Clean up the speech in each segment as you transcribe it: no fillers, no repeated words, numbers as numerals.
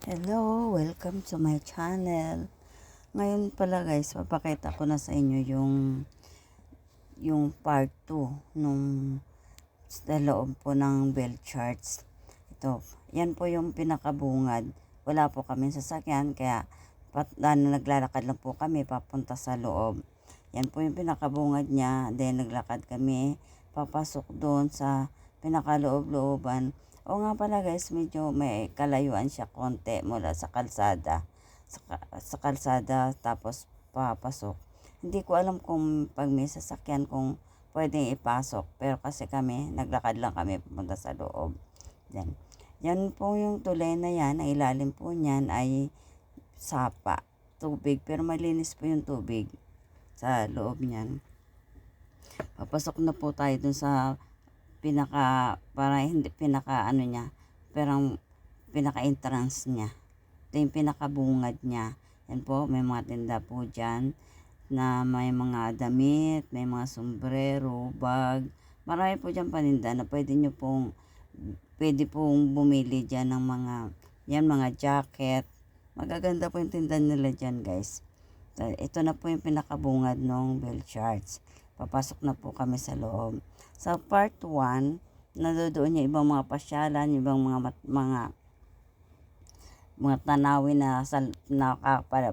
Hello, welcome to my channel. Ngayon pala guys, papakita ko na sa inyo yung part 2 nung sa loob po ng bell charts. Ito, yan po yung pinakabungad. Wala po kami sasakyan, kaya naglalakad lang po kami papunta sa loob. Yan po yung pinakabungad niya, then naglakad kami papasok doon sa pinakaloob-looban. O nga pala guys, medyo may kalayuan siya konti mula sa kalsada. Sa kalsada tapos papasok. Hindi ko alam kung pag may sasakyan kung pwedeng ipasok. Pero kasi kami, naglakad lang kami pumunta sa loob. Then, yan po yung tulay na yan. Ang ilalim po niyan ay sapa, tubig. Pero malinis po yung tubig sa loob niyan. Papasok na po tayo dun sa pinaka-entrance niya. Ito yung pinakabungad niya. Yan po, may mga tinda po dyan na may mga damit, may mga sombrero, bag. Marami po dyan paninda na pwede pong bumili dyan ng mga jacket. Magaganda po yung tinda nila dyan guys. Ito na po yung pinakabungad ng bell charts. Papasok na po kami sa loob. Sa part 1, nandoon yung ibang mga pasyalan, ibang mga tanawin na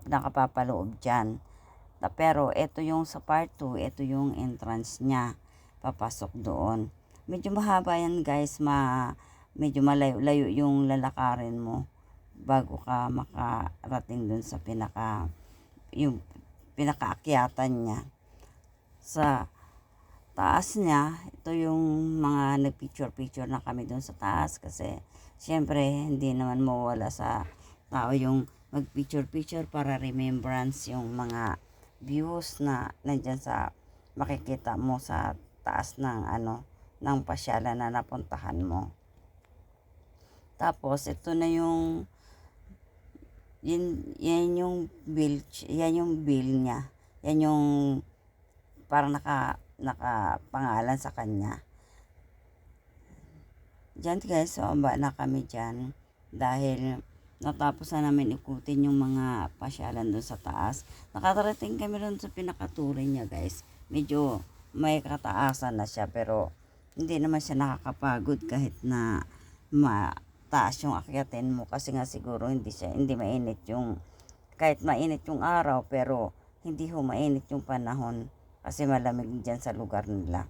nakapapaloob dyan. Pero ito yung sa part 2, ito yung entrance niya. Papasok doon. Medyo mahaba yan guys, medyo malayo-layo yung lalakarin mo bago ka makarating dun sa yung pinakaakyatan niya. Sa taas niya, ito yung mga nagpicture-picture na kami doon sa taas kasi syempre hindi naman mawala sa tao yung magpicture-picture para remembrance yung mga views na nandyan sa makikita mo sa taas ng pasyalan na napuntahan mo. Tapos ito na yan yung bill niya. Yan yung parang nakapangalan sa kanya. Diyan guys, so aba na kami dyan dahil natapos na namin ikutin yung mga pasyalan doon sa taas. Nakatarating kami doon sa pinakatuloy niya guys. Medyo may kataasan na siya pero hindi naman siya nakakapagod kahit na mataas yung akyatin mo kasi nga siguro hindi mainit kahit mainit yung araw pero hindi mainit yung panahon. Kasi malamig dyan sa lugar nila.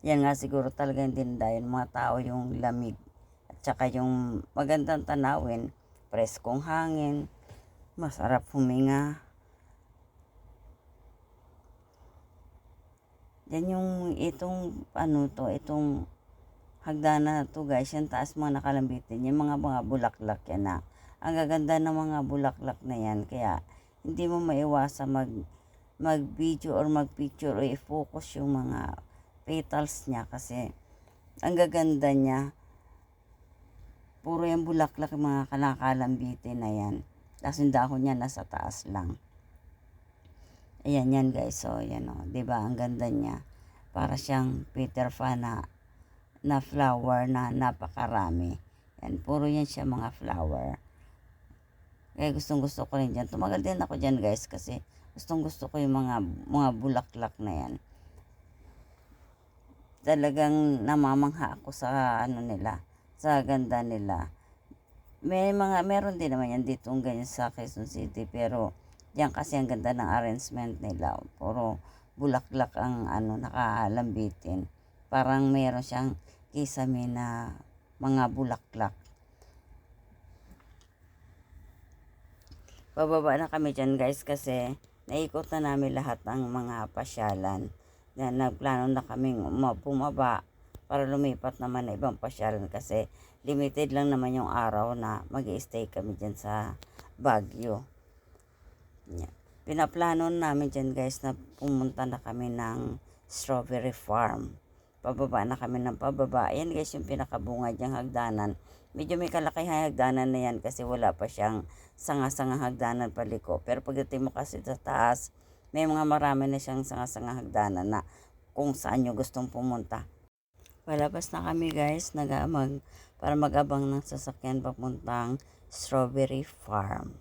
Yan nga siguro talaga hindi dahil mga tao yung lamig. At saka yung magandang tanawin, preskong hangin, masarap huminga. Yan yung itong hagdanan na to guys, yung taas mga nakalambitin, yung mga bulaklak yan na. Ang gaganda ng mga bulaklak na yan, kaya hindi mo maiwasan mag-video or mag-picture o i-focus yung mga petals niya kasi ang gaganda niya. Puro yung bulaklak, mga kalakalambitin na yan. Tapos yung dahon niya nasa taas lang. Ayan yan guys. So yan o. Diba? Ang ganda niya. Para siyang Peter Pan na flower na napakarami. Yan. Puro yan siya mga flower. Kaya gustong gusto ko rin dyan. Tumagal din ako dyan guys kasi gustong gusto ko yung mga bulaklak na yan. Talagang namamangha ako sa nila, sa ganda nila. Meron din naman yan dito ganyan sa Quezon City pero yan kasi ang ganda ng arrangement nila. Puro bulaklak ang nakalambitin. Parang meron siyang kisame na mga bulaklak. Bababa na kami dyan guys kasi naikot na namin lahat ng mga pasyalan. Na nagplano na kaming bumaba para lumipat naman na ibang pasyalan kasi limited lang naman yung araw na mag-i-stay kami dyan sa Baguio. Pinaplano namin dyan guys na pumunta na kami ng strawberry farm. Pababa na kami ng pababa. Ayan guys yung pinakabungad yung hagdanan. Medyo may kalakihan hagdanan na yan kasi wala pa siyang sanga-sanga hagdanan paliko. Pero pagdating mo kasi sa taas, may marami na siyang sanga-sanga hagdanan na kung saan nyo gustong pumunta. Palabas na kami guys, para mag-abang ng sasakyan papuntang Strawberry Farm.